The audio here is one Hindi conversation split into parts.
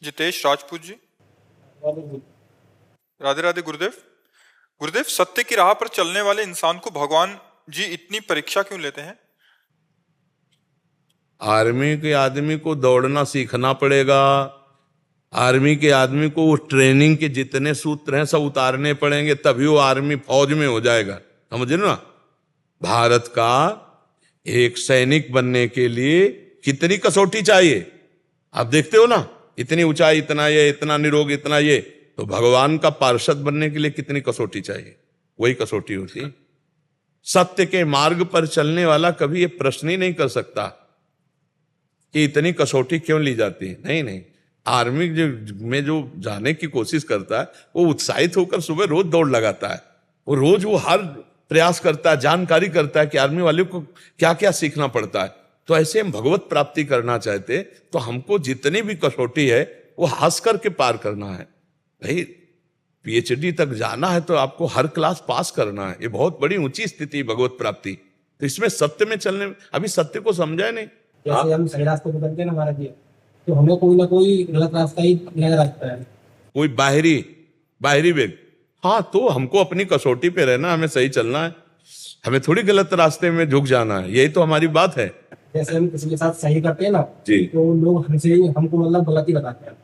जितेश राजपूत जी। राधे राधे गुरुदेव। गुरुदेव, सत्य की राह पर चलने वाले इंसान को भगवान जी इतनी परीक्षा क्यों लेते हैं? आर्मी के आदमी को दौड़ना सीखना पड़ेगा। आर्मी के आदमी को वो ट्रेनिंग के जितने सूत्र हैं सब उतारने पड़ेंगे, तभी वो आर्मी फौज में हो जाएगा। समझ रहे ना? भारत का एक सैनिक बनने के लिए कितनी कसौटी चाहिए आप देखते हो ना। इतनी ऊंचाई, इतना ये, इतना निरोग, इतना ये। तो भगवान का पार्षद बनने के लिए कितनी कसौटी चाहिए? वही कसौटी होती है। सत्य के मार्ग पर चलने वाला कभी ये प्रश्न ही नहीं कर सकता कि इतनी कसौटी क्यों ली जाती है। नहीं नहीं, आर्मी में जो जाने की कोशिश करता है वो उत्साहित होकर सुबह रोज दौड़ लगाता है। वो रोज वो हर प्रयास करता है, जानकारी करता है कि आर्मी वाले को क्या क्या सीखना पड़ता है। तो ऐसे हम भगवत प्राप्ति करना चाहते तो हमको जितनी भी कसौटी है वो हंस करके पार करना है। भाई पीएचडी तक जाना है तो आपको हर क्लास पास करना है। ये बहुत बड़ी ऊंची स्थिति भगवत प्राप्ति। तो इसमें सत्य में चलने, अभी सत्य को समझा नहीं। जैसे हम सही रास्ते पे चलते हैं ना महाराज जी, तो हमें कोई ना कोई गलत रास्ता ही नजर आता है, कोई बाहरी वेग। हाँ, तो हमको अपनी कसौटी पे रहना, हमें सही चलना है, हमें थोड़ी गलत रास्ते में झुक जाना है। यही तो हमारी बात है। जैसे हम किसी के साथ सही करते हैं ना जी, तो लोग हमको मतलब गलत ही बताते हैं।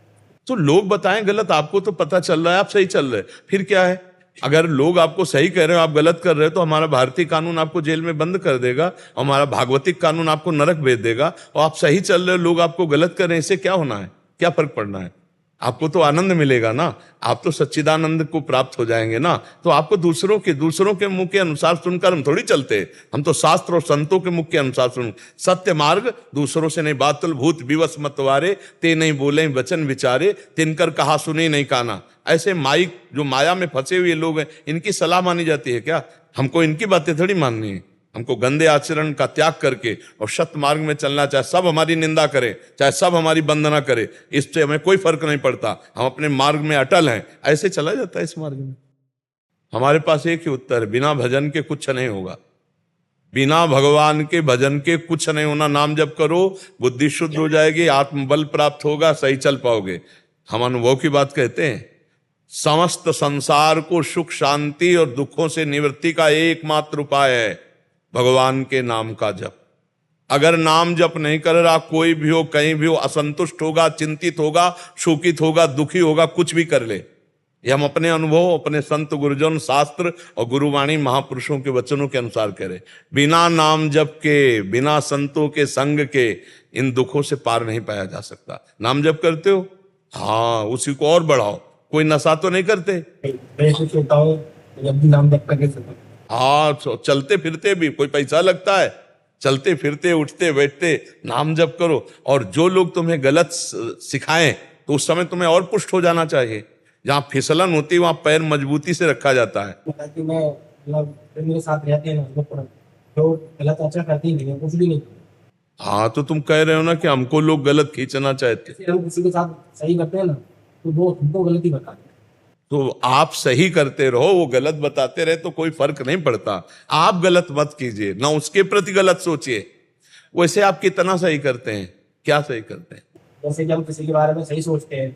तो लोग बताएं गलत, आपको तो पता चल रहा है आप सही चल रहे, फिर क्या है? अगर लोग आपको सही कह रहे हो, आप गलत कर रहे हो, तो हमारा भारतीय कानून आपको जेल में बंद कर देगा, हमारा भागवतिक कानून आपको नरक भेज देगा। और आप सही चल रहे हो, लोग आपको गलत कर रहे हैं, इससे क्या होना है? क्या फर्क पड़ना है? आपको तो आनंद मिलेगा ना, आप तो सच्चिदानंद को प्राप्त हो जाएंगे ना। तो आपको दूसरों के मुंह के अनुसार सुनकर हम थोड़ी चलते, हम तो शास्त्र और संतों के मुख के अनुसार सुन। सत्य मार्ग दूसरों से नहीं, बातुल भूत विवश मतवारे, ते नहीं बोले वचन विचारे, तिनकर कहा सुने नहीं काना। ऐसे माइक जो माया में फंसे हुए लोग हैं, इनकी सलाह मानी जाती है क्या? हमको इनकी बातें थोड़ी माननी है। हमको गंदे आचरण का त्याग करके और सत्य मार्ग में चलना, चाहे सब हमारी निंदा करे, चाहे सब हमारी वंदना करे, इससे हमें कोई फर्क नहीं पड़ता। हम अपने मार्ग में अटल हैं, ऐसे चला जाता है इस मार्ग में। हमारे पास एक ही उत्तर है, बिना भजन के कुछ नहीं होगा। बिना भगवान के भजन के कुछ नहीं होना। नाम जप करो, बुद्धि शुद्ध हो जाएगी, आत्मबल प्राप्त होगा, सही चल पाओगे। हम अनुभव की बात कहते हैं। समस्त संसार को सुख शांति और दुखों से निवृत्ति का एकमात्र उपाय है भगवान के नाम का जप। अगर नाम जप नहीं कर रहा, कोई भी हो, कहीं भी हो, असंतुष्ट होगा, चिंतित होगा, शोकित होगा, दुखी होगा, कुछ भी कर ले। ये हम अपने अनुभव, अपने संत गुरुजन, शास्त्र और गुरुवाणी महापुरुषों के वचनों के अनुसार कह रहे। बिना नाम जप के, बिना संतों के संग के इन दुखों से पार नहीं पाया जा सकता। नाम जप करते हो? हाँ, उसी को और बढ़ाओ। कोई नशा तो नहीं करते? मैं सोचता हूँ जब भी नाम जप करके चलता हूँ। हाँ, चलते फिरते भी कोई पैसा लगता है? चलते फिरते उठते बैठते नाम जप करो। और जो लोग तुम्हें गलत सिखाएं तो उस समय तुम्हें और पुष्ट हो जाना चाहिए। जहां फिसलन होती है वहां पैर मजबूती से रखा जाता है। ताकि मैं मतलब मेरे साथ रहते हैं ना, जो गलत आचरण करते ही नहीं, कुछ भी नहीं। हाँ, तो तुम कह रहे हो ना कि हमको लोग गलत खींचना चाहते। हम किसी के साथ सही करते हैं ना तो वो हमको गलत ही बताते हैं। तो आप सही करते रहो, वो गलत बताते रहे तो कोई फर्क नहीं पड़ता। आप गलत मत कीजिए, ना उसके प्रति गलत सोचिए। वैसे आप कितना सही करते हैं? क्या सही करते हैं? जैसे कि हम किसी के बारे में सही सोचते हैं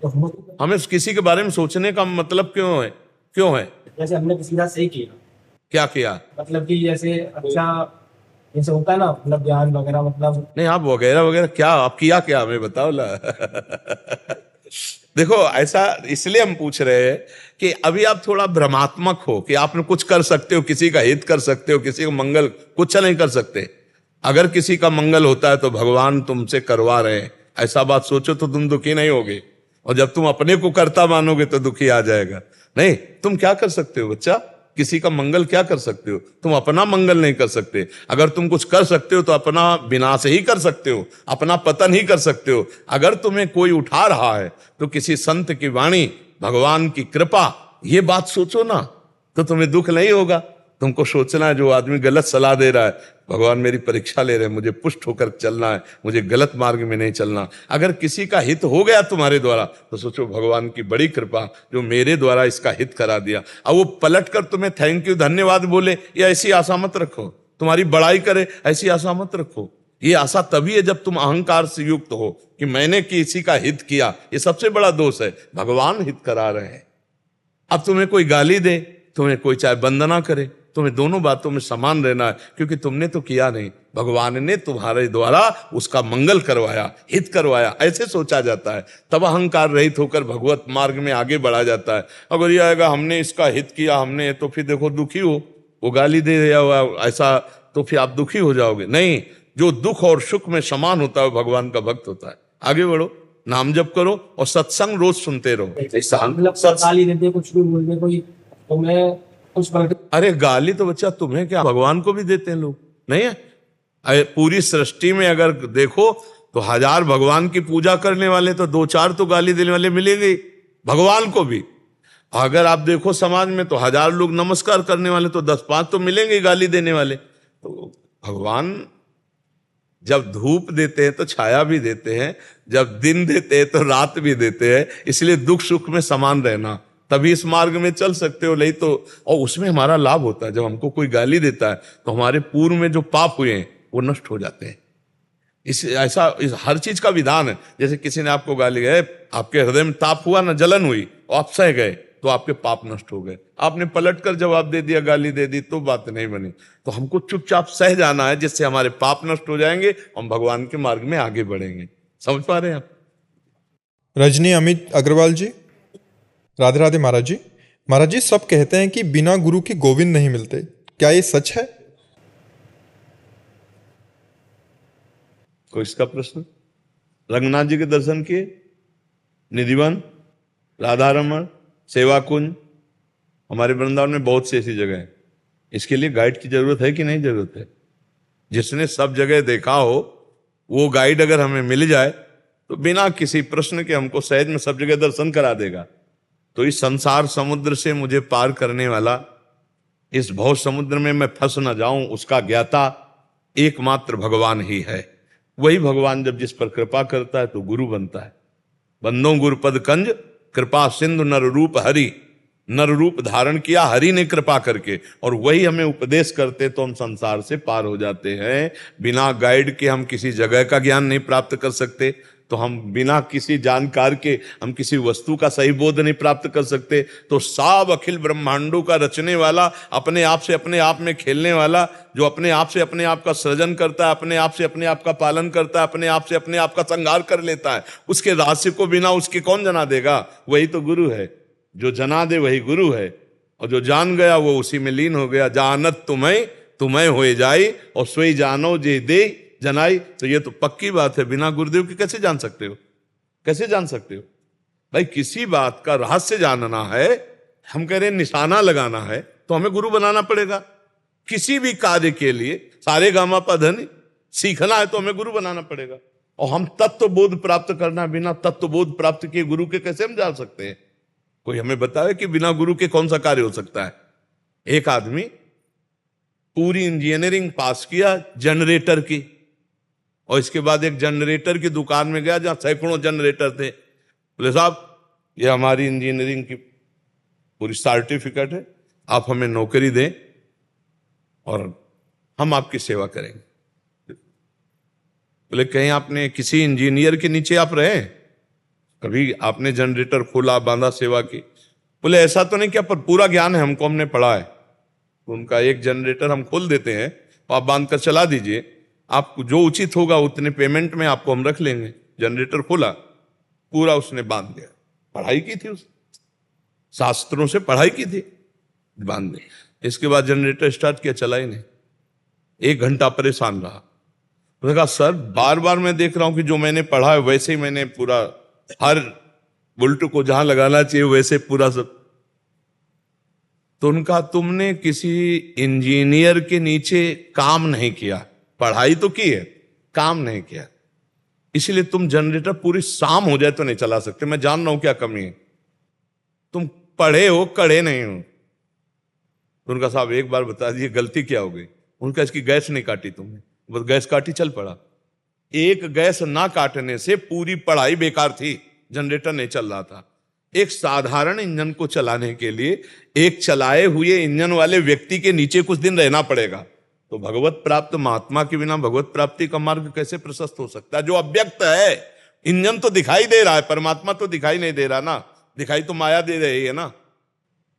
तो हमें किसी के बारे में सोचने का मतलब क्यों है? जैसे हमने किसी के साथ सही किया, क्या किया? मतलब कि जैसे अच्छा, जैसे होता है ना, मतलब ज्ञान वगैरह, मतलब नहीं, आप वगैरह वगैरह क्या आप किया, क्या हमें बताओ ला। देखो, ऐसा इसलिए हम पूछ रहे हैं कि अभी आप थोड़ा भ्रमात्मक हो कि आपने कुछ कर सकते हो, किसी का हित कर सकते हो, किसी का मंगल। कुछ नहीं कर सकते। अगर किसी का मंगल होता है तो भगवान तुमसे करवा रहे हैं, ऐसा बात सोचो तो तुम दुखी नहीं होगे। और जब तुम अपने को करता मानोगे तो दुखी आ जाएगा। नहीं, तुम क्या कर सकते हो बच्चा? किसी का मंगल क्या कर सकते हो? तुम अपना मंगल नहीं कर सकते। अगर तुम कुछ कर सकते हो तो अपना विनाश ही कर सकते हो, अपना पतन ही कर सकते हो। अगर तुम्हें कोई उठा रहा है तो किसी संत की वाणी, भगवान की कृपा, ये बात सोचो ना, तो तुम्हें दुख नहीं होगा। तुमको सोचना है जो आदमी गलत सलाह दे रहा है, भगवान मेरी परीक्षा ले रहे हैं, मुझे पुष्ट होकर चलना है, मुझे गलत मार्ग में नहीं चलना। अगर किसी का हित हो गया तुम्हारे द्वारा तो सोचो भगवान की बड़ी कृपा जो मेरे द्वारा इसका हित करा दिया। अब वो पलट कर तुम्हें थैंक यू धन्यवाद बोले, या ऐसी आशा मत रखो। तुम्हारी बड़ाई करे, ऐसी आशा मत रखो। ये आशा तभी है जब तुम अहंकार से युक्त हो कि मैंने किसी का हित किया। ये सबसे बड़ा दोष है। भगवान हित करा रहे हैं। अब तुम्हें कोई गाली दे, तुम्हें कोई चाहे वंदना करे, तुम्हें दोनों बातों में समान रहना है, क्योंकि तुमने तो किया नहीं, भगवान ने तुम्हारे द्वारा उसका मंगल करवाया, हित करवाया। ऐसे सोचा जाता है, तब अहंकार रहित होकर भगवत मार्ग में आगे बढ़ा जाता है। अगर ये आएगा हमने इसका हित किया हमने, तो फिर देखो दुखी हो, वो गाली दे दिया ऐसा, तो फिर आप दुखी हो जाओगे। नहीं, जो दुख और सुख में समान होता है भगवान का भक्त होता है। आगे बढ़ो, नाम जप करो और सत्संग रोज सुनते रहो। मतलब गाली देते कुछ भी बोल दे कोई, तो मैं कुछ अरे गाली तो बच्चा तुम्हें क्या, भगवान को भी देते हैं लोग, नहीं है? अरे पूरी सृष्टि में अगर देखो तो 1000 भगवान की पूजा करने वाले, तो 2-4 तो गाली देने वाले मिलेंगे भगवान को भी। अगर आप देखो समाज में तो 1000 लोग नमस्कार करने वाले, तो 10-5 तो मिलेंगे गाली देने वाले। तो भगवान जब धूप देते हैं तो छाया भी देते हैं, जब दिन देते हैं तो रात भी देते हैं। इसलिए दुख सुख में समान रहना, तभी इस मार्ग में चल सकते हो। नहीं तो, और उसमें हमारा लाभ होता है। जब हमको कोई गाली देता है तो हमारे पूर्व में जो पाप हुए हैं वो नष्ट हो जाते हैं। हर चीज का विधान है। जैसे किसी ने आपको गाली गए, आपके हृदय में ताप हुआ ना, जलन हुई, और आप सह गए, तो आपके पाप नष्ट हो गए। आपने पलटकर जवाब दे दिया, गाली दे दी, तो बात नहीं बनी। तो हमको चुपचाप सह जाना है, जिससे हमारे पाप नष्ट हो जाएंगे, हम भगवान के मार्ग में आगे बढ़ेंगे। समझ पा रहे हैं आप? रजनी अमित अग्रवाल जी, राधे राधे महाराज जी। महाराज जी, सब कहते हैं कि बिना गुरु के गोविंद नहीं मिलते, क्या ये सच है? कोई इसका प्रश्न? रंगनाथ जी के दर्शन किए, निधिवन, राधा रमण, सेवा कुंज, हमारे वृंदावन में बहुत सी ऐसी जगह है। इसके लिए गाइड की जरूरत है कि नहीं जरूरत है? जिसने सब जगह देखा हो, वो गाइड अगर हमें मिल जाए तो बिना किसी प्रश्न के हमको सहज में सब जगह दर्शन करा देगा। तो इस संसार समुद्र से मुझे पार करने वाला, इस भव समुद्र में मैं फंस न जाऊं, उसका ज्ञाता एकमात्र भगवान ही है। वही भगवान जब जिस पर कृपा करता है तो गुरु बनता है। बंदो गुरुपद कंज कृपा सिंधु नर रूप हरि, नर रूप धारण किया हरि ने कृपा करके, और वही हमें उपदेश करते, तो हम संसार से पार हो जाते हैं। बिना गाइड के हम किसी जगह का ज्ञान नहीं प्राप्त कर सकते, तो हम बिना किसी जानकार के हम किसी वस्तु का सही बोध नहीं प्राप्त कर सकते। तो सब अखिल ब्रह्मांडों का रचने वाला, अपने आप से अपने आप में खेलने वाला, जो अपने आप से अपने आप का सृजन करता है, अपने आप से अपने आप का पालन करता है, अपने आप से अपने आप का संहार कर लेता है, उसके रहस्य को बिना उसके कौन जना देगा? वही तो गुरु है। जो जना दे वही गुरु है, और जो जान गया वो उसी में लीन हो गया। जानत तुम्हें होए जाई, और सोई जानो जे दे जनाई। तो ये तो पक्की बात है, बिना गुरुदेव के कैसे जान सकते हो? कैसे जान सकते हो भाई? किसी बात का रहस्य जानना है, हम कह रहे हैं निशाना लगाना है, तो हमें गुरु बनाना पड़ेगा। किसी भी कार्य के लिए सारे गामा पधनि सीखना है तो हमें गुरु बनाना पड़ेगा। और हम तत्व बोध प्राप्त करना, बिना तत्व बोध प्राप्त किए गुरु के कैसे हम जान सकते हैं? कोई हमें बताए कि बिना गुरु के कौन सा कार्य हो सकता है? एक आदमी पूरी इंजीनियरिंग पास किया जनरेटर की, और इसके बाद एक जनरेटर की दुकान में गया जहां सैकड़ों जनरेटर थे। बोले साहब, ये हमारी इंजीनियरिंग की पूरी सर्टिफिकेट है, आप हमें नौकरी दें और हम आपकी सेवा करेंगे। बोले कहीं आपने किसी इंजीनियर के नीचे आप रहे? कभी आपने जनरेटर खोला, बांधा, सेवा की? बोले ऐसा तो नहीं किया, पर पूरा ज्ञान है हमको, हमने पढ़ा है। तो उनका एक जनरेटर हम खोल देते हैं, तो आप बांध कर चला दीजिए, आपको जो उचित होगा उतने पेमेंट में आपको हम रख लेंगे। जनरेटर खोला, पूरा उसने बांध दिया। पढ़ाई की थी, उसने शास्त्रों से पढ़ाई की थी, बांध दिया। इसके बाद जनरेटर स्टार्ट किया, चला ही नहीं। 1 घंटा परेशान रहा। उसने कहा सर, बार बार मैं देख रहा हूं कि जो मैंने पढ़ा है वैसे ही मैंने पूरा, हर बुल्ट को जहां लगाना चाहिए वैसे पूरा सब। तो उनका, तुमने किसी इंजीनियर के नीचे काम नहीं किया, पढ़ाई तो की है, काम नहीं किया, इसलिए तुम जनरेटर पूरी शाम हो जाए तो नहीं चला सकते। मैं जान रहा हूं क्या कमी है, तुम पढ़े हो, कड़े नहीं हो। तो उनका साहब एक बार बता दिए गलती क्या हो गई? उनका, इसकी गैस नहीं काटी तुमने। बस गैस काटी, चल पड़ा। एक गैस ना काटने से पूरी पढ़ाई बेकार थी, जनरेटर नहीं चल रहा था। एक साधारण इंजन को चलाने के लिए एक चलाए हुए इंजन वाले व्यक्ति के नीचे कुछ दिन रहना पड़ेगा, तो भगवत प्राप्त महात्मा के बिना भगवत प्राप्ति का मार्ग कैसे प्रशस्त हो सकता है? जो अव्यक्त है, इंजन तो दिखाई दे रहा है, परमात्मा तो दिखाई नहीं दे रहा ना, दिखाई तो माया दे रही है ना,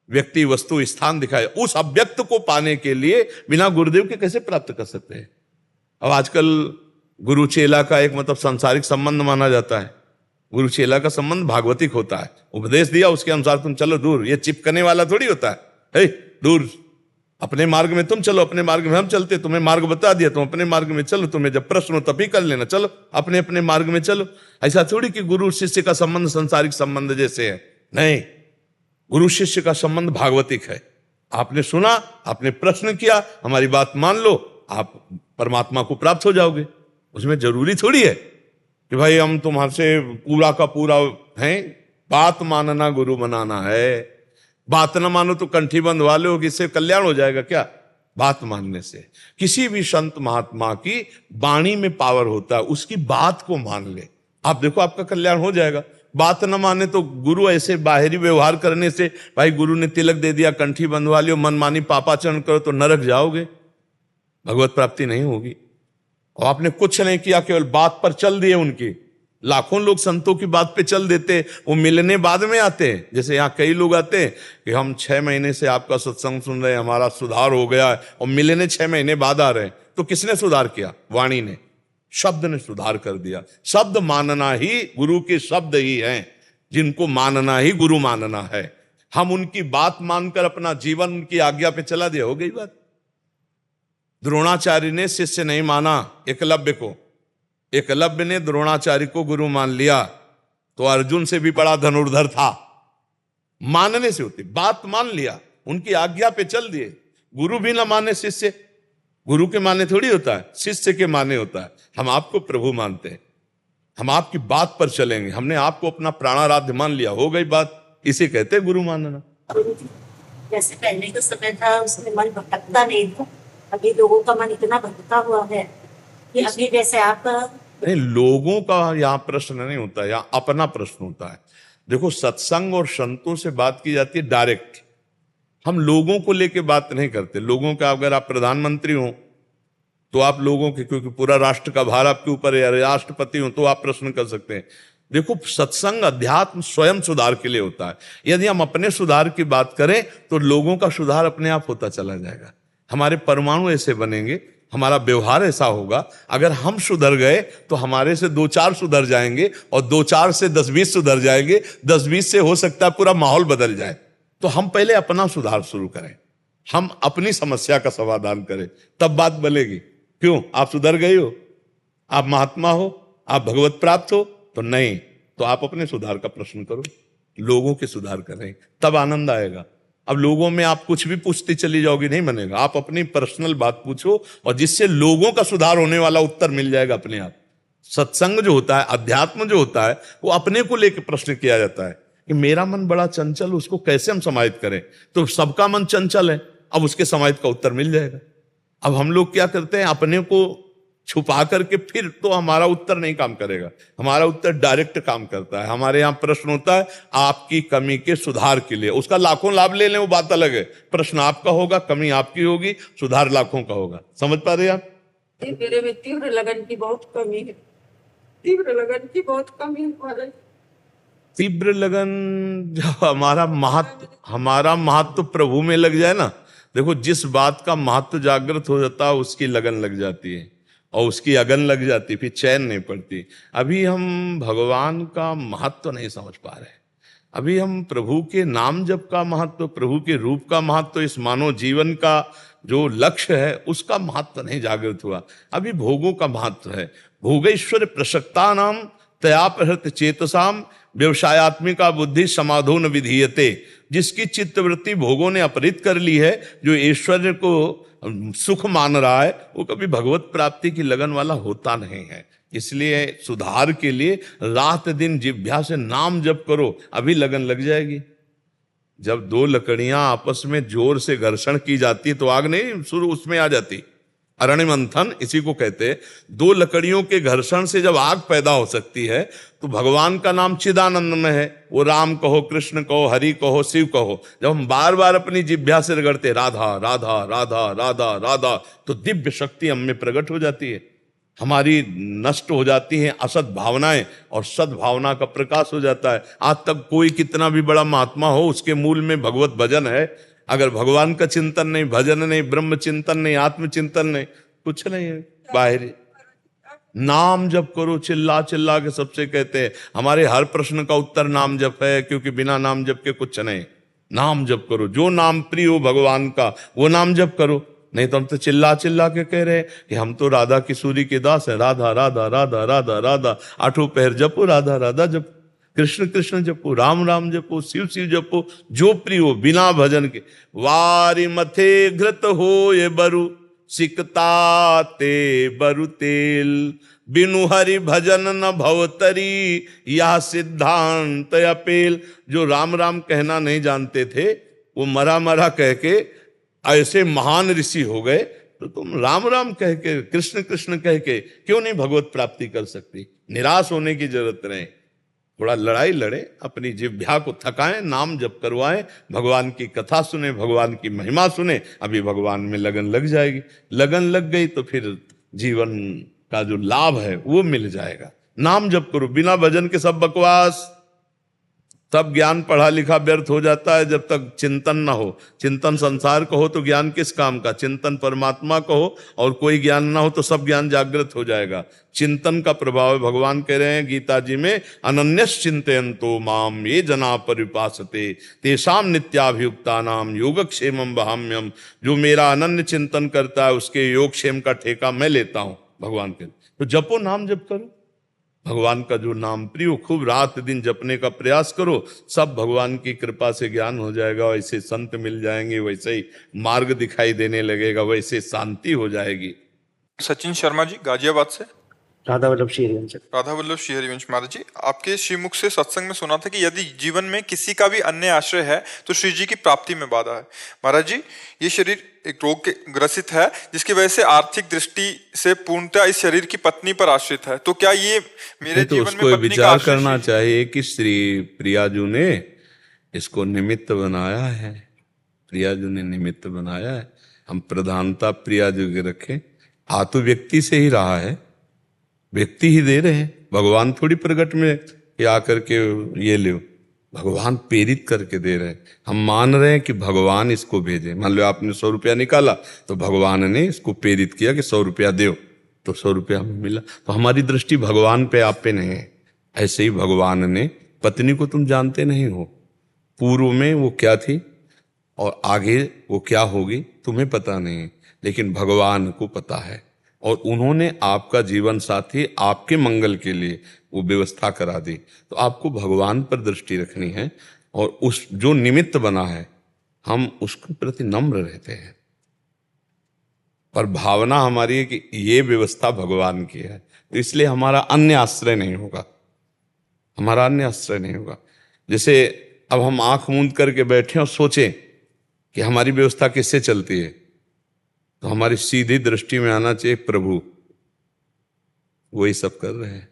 व्यक्ति वस्तु स्थान दिखाए। उस अव्यक्त को पाने के लिए बिना गुरुदेव के कैसे प्राप्त कर सकते हैं? अब आजकल गुरु चेला का एक मतलब सांसारिक संबंध माना जाता है। गुरु चेला का संबंध भागवतिक होता है। उपदेश दिया, उसके अनुसार तुम चलो दूर, ये चिपकने वाला थोड़ी होता है। हे दूर, अपने मार्ग में तुम चलो, अपने मार्ग में हम चलते, तुम्हें मार्ग बता दिया, तुम अपने मार्ग में चलो, तुम्हें जब प्रश्न हो तभी कर लेना, चलो अपने अपने मार्ग में चलो। ऐसा थोड़ी कि गुरु शिष्य का संबंध सांसारिक संबंध जैसे है, नहीं, गुरु शिष्य का संबंध भागवतिक है। आपने सुना, आपने प्रश्न किया, हमारी बात मान लो, आप परमात्मा को प्राप्त हो जाओगे। उसमें जरूरी थोड़ी है कि भाई हम तुम्हारे से पूरा का पूरा है। बात मानना गुरु बनाना है। बात ना मानो तो कंठी बंधवा लो कि इससे कल्याण हो जाएगा क्या? बात मानने से किसी भी संत महात्मा की वाणी में पावर होता है, उसकी बात को मान ले, आप देखो आपका कल्याण हो जाएगा। बात न माने तो गुरु ऐसे बाहरी व्यवहार करने से, भाई गुरु ने तिलक दे दिया, कंठी बंधवा लियो, मनमानी पापाचरण करो तो नरक जाओगे, भगवत प्राप्ति नहीं होगी। और आपने कुछ नहीं किया, केवल बात पर चल दिए उनकी। लाखों लोग संतों की बात पे चल देते, वो मिलने बाद में आते हैं। जैसे यहाँ कई लोग आते हैं कि हम 6 महीने से आपका सत्संग सुन रहे हैं, हमारा सुधार हो गया है, और मिलने 6 महीने बाद आ रहे हैं। तो किसने सुधार किया? वाणी ने, शब्द ने सुधार कर दिया। शब्द मानना ही गुरु के शब्द ही हैं, जिनको मानना ही गुरु मानना है। हम उनकी बात मानकर अपना जीवन उनकी आज्ञा पे चला दिया, हो गई बात। द्रोणाचार्य ने शिष्य नहीं माना एकलव्य को, एकलव्य ने द्रोणाचार्य को गुरु मान लिया, तो अर्जुन से भी बड़ा धनुर्धर था। मानने से होती, बात मान लिया, उनकी आज्ञा पे चल दिए। गुरु भी ना माने शिष्य, गुरु के माने थोड़ी होता है, शिष्य के माने होता है। हम आपको प्रभु मानते हैं, हम आपकी बात पर चलेंगे, हमने आपको अपना प्राणाराध्य मान लिया, हो गई बात। इसे कहते हैं गुरु मानना। जैसे पहले का समय था उसमें मन भटकता नहीं था, अभी लोगों का मन इतना भटका हुआ है कि अभी जैसे आप नहीं, लोगों का यहाँ प्रश्न नहीं होता, यहाँ अपना प्रश्न होता है। देखो, सत्संग और संतों से बात की जाती है डायरेक्ट, हम लोगों को लेके बात नहीं करते। लोगों का, अगर आप प्रधानमंत्री हो तो आप लोगों के, क्योंकि पूरा राष्ट्र का भार आपके ऊपर है, राष्ट्रपति हो तो आप प्रश्न कर सकते हैं। देखो, सत्संग अध्यात्म स्वयं सुधार के लिए होता है। यदि हम अपने सुधार की बात करें तो लोगों का सुधार अपने आप होता चला जाएगा। हमारे परमाणु ऐसे बनेंगे, हमारा व्यवहार ऐसा होगा। अगर हम सुधर गए तो हमारे से 2-4 सुधर जाएंगे, और 2-4 से 10-20 सुधर जाएंगे, 10-20 से हो सकता है पूरा माहौल बदल जाए। तो हम पहले अपना सुधार शुरू करें, हम अपनी समस्या का समाधान करें, तब बात बनेगी। क्यों? आप सुधर गए हो, आप महात्मा हो, आप भगवत प्राप्त हो, तो नहीं, तो आप अपने सुधार का प्रश्न करो, लोगों के सुधार करें, तब आनंद आएगा। अब लोगों में आप कुछ भी पूछती चली जाओगी, नहीं बनेगा। आप अपनी पर्सनल बात पूछो, और जिससे लोगों का सुधार होने वाला उत्तर मिल जाएगा अपने आप। सत्संग जो होता है, अध्यात्म जो होता है, वो अपने को लेकर प्रश्न किया जाता है कि मेरा मन बड़ा चंचल, उसको कैसे हम समाहित करें। तो सबका मन चंचल है, अब उसके समाहित का उत्तर मिल जाएगा। अब हम लोग क्या करते हैं, अपने को छुपा करके, फिर तो हमारा उत्तर नहीं काम करेगा। हमारा उत्तर डायरेक्ट काम करता है। हमारे यहाँ प्रश्न होता है आपकी कमी के सुधार के लिए, उसका लाखों लाभ ले लें, वो बात अलग है। प्रश्न आपका होगा, कमी आपकी होगी, सुधार लाखों का होगा। समझ पा रहे हैं आप? मेरे में तीव्र लगन की बहुत कमी है, तीव्र लगन की बहुत कमी है। तीव्र लगन, जब हमारा महत्व प्रभु में लग जाए ना, देखो, जिस बात का महत्व जागृत हो जाता है उसकी लगन लग जाती है, और उसकी अगन लग जाती, फिर चैन नहीं पड़ती। अभी हम भगवान का महत्व नहीं समझ पा रहे, अभी हम प्रभु के नाम जप का महत्व, प्रभु के रूप का महत्व, इस मानव जीवन का जो लक्ष्य है उसका महत्व नहीं जागृत हुआ। अभी भोगों का महत्व है। भोगैश्वर्य प्रसक्ता नाम तया प्रहृत चेतसाम व्यवसायत्मिका बुद्धि समाधो न विधीयते। जिसकी चित्तवृत्ति भोगों ने अपहृत कर ली है, जो ऐश्वर्य को सुख मान रहा है, वो कभी भगवत प्राप्ति की लगन वाला होता नहीं है। इसलिए सुधार के लिए रात दिन जिह्वा से नाम जप करो, अभी लगन लग जाएगी। जब 2 लकड़ियां आपस में जोर से घर्षण की जाती तो आग नहीं शुरू उसमें आ जाती, अरण्य मंथन इसी को कहते हैं। दो लकड़ियों के घर्षण से जब आग पैदा हो सकती है तो भगवान का नाम चिदानंद में है। वो राम कहो, कृष्ण कहो, हरि कहो, शिव कहो, जब हम बार बार अपनी जिह्वा से रगड़ते राधा राधा राधा राधा राधा तो दिव्य शक्ति हम में प्रकट हो जाती है। हमारी नष्ट हो जाती हैं असत भावनाएं और सद्भावना का प्रकाश हो जाता है। आज तक कोई कितना भी बड़ा महात्मा हो, उसके मूल में भगवत भजन है। अगर भगवान का चिंतन नहीं, भजन नहीं, ब्रह्म चिंतन नहीं, आत्म चिंतन नहीं, कुछ नहीं है। बाहरी नाम जप करो, चिल्ला चिल्ला के सबसे कहते हैं। हमारे हर प्रश्न का उत्तर नाम जप है, क्योंकि बिना नाम जप के कुछ नहीं। नाम जप करो, जो नाम प्रिय हो भगवान का वो नाम जप करो। नहीं तो हम तो चिल्ला चिल्ला के कह रहे हैं कि हम तो राधा किशोरी के दास हैं। राधा राधा राधा राधा राधा, आठों पैर जपो, राधा राधा जपो, कृष्ण कृष्ण जपो, राम राम जपो, शिव शिव जपो, जो प्रिय हो बिना भजन के। वारी मथे घृत हो ये बरु, सिकता ते बरु तेल, बिनु हरि भजन न भवतरी, यह सिद्धांत अपेल। जो राम राम कहना नहीं जानते थे वो मरा मरा कह के ऐसे महान ऋषि हो गए। तो तुम राम राम कह के, कृष्ण कृष्ण कह के क्यों नहीं भगवत प्राप्ति कर सकती? निराश होने की जरूरत नहीं। थोड़ा लड़ाई लड़े, अपनी जिह्वा को थकाएं, नाम जप करवाएं, भगवान की कथा सुने, भगवान की महिमा सुने। अभी भगवान में लगन लग जाएगी। लगन लग गई तो फिर जीवन का जो लाभ है वो मिल जाएगा। नाम जप करो, बिना भजन के सब बकवास। तब ज्ञान पढ़ा लिखा व्यर्थ हो जाता है जब तक चिंतन ना हो। चिंतन संसार का हो तो ज्ञान किस काम का? चिंतन परमात्मा का हो और कोई ज्ञान ना हो तो सब ज्ञान जागृत हो जाएगा। चिंतन का प्रभाव है। भगवान कह रहे हैं गीता जी में, अनन्यस चिंतयन्तो माम ये जना परिपासते तेषाम नित्याभियुक्तानाम योगक्षेमम वहाम्यम। जो मेरा अनन्य चिंतन करता है उसके योगक्षेम का ठेका मैं लेता हूं। भगवान के तो जपो, नाम जप करो, भगवान का जो नाम प्रिय, खूब रात दिन जपने का प्रयास करो। सब भगवान की कृपा से ज्ञान हो जाएगा। वैसे संत मिल जाएंगे, वैसे ही मार्ग दिखाई देने लगेगा, वैसे शांति हो जाएगी। सचिन शर्मा जी गाजियाबाद से। राधा वल्लभ श्री हरिवंश। राधा वल्लभ श्री हरिवंश महाराज जी, आपके श्रीमुख से सत्संग में सुना था कि यदि जीवन में किसी का भी अन्य आश्रय है तो श्री जी की प्राप्ति में बाधा है। महाराज जी, ये शरीर एक रोग के ग्रसित है जिसकी वजह से आर्थिक दृष्टि से पूर्णतः इस शरीर की पत्नी पर आश्रित है। तो क्या ये मेरे तो जीवन उसको में पत्नी का विचार आश्रय करना चाहिए कि श्री प्रियाजू ने इसको निमित्त बनाया है। प्रियाजू ने निमित्त बनाया है। हम प्रधानता प्रियाजू के रखें। आ तो व्यक्ति से ही रहा है, व्यक्ति ही दे रहे हैं। भगवान थोड़ी प्रगट में या करके ये ले, भगवान प्रेरित करके दे रहे हैं। हम मान रहे हैं कि भगवान इसको भेजे। मान लो आपने 100 रुपया निकाला तो भगवान ने इसको प्रेरित किया कि 100 रुपया दो, तो 100 रुपया हमें मिला। तो हमारी दृष्टि भगवान पे, आप पे नहीं है। ऐसे ही भगवान ने पत्नी को तुम जानते नहीं हो, पूर्व में वो क्या थी और आगे वो क्या होगी तुम्हें पता नहीं है, लेकिन भगवान को पता है। और उन्होंने आपका जीवन साथी आपके मंगल के लिए वो व्यवस्था करा दी। तो आपको भगवान पर दृष्टि रखनी है और उस जो निमित्त बना है हम उसके प्रति नम्र रहते हैं। पर भावना हमारी है कि ये व्यवस्था भगवान की है, तो इसलिए हमारा अन्य आश्रय नहीं होगा, हमारा अन्य आश्रय नहीं होगा। जैसे अब हम आंख मूंद करके बैठे और सोचें कि हमारी व्यवस्था किससे चलती है, तो हमारी सीधी दृष्टि में आना चाहिए प्रभु वही सब कर रहे हैं।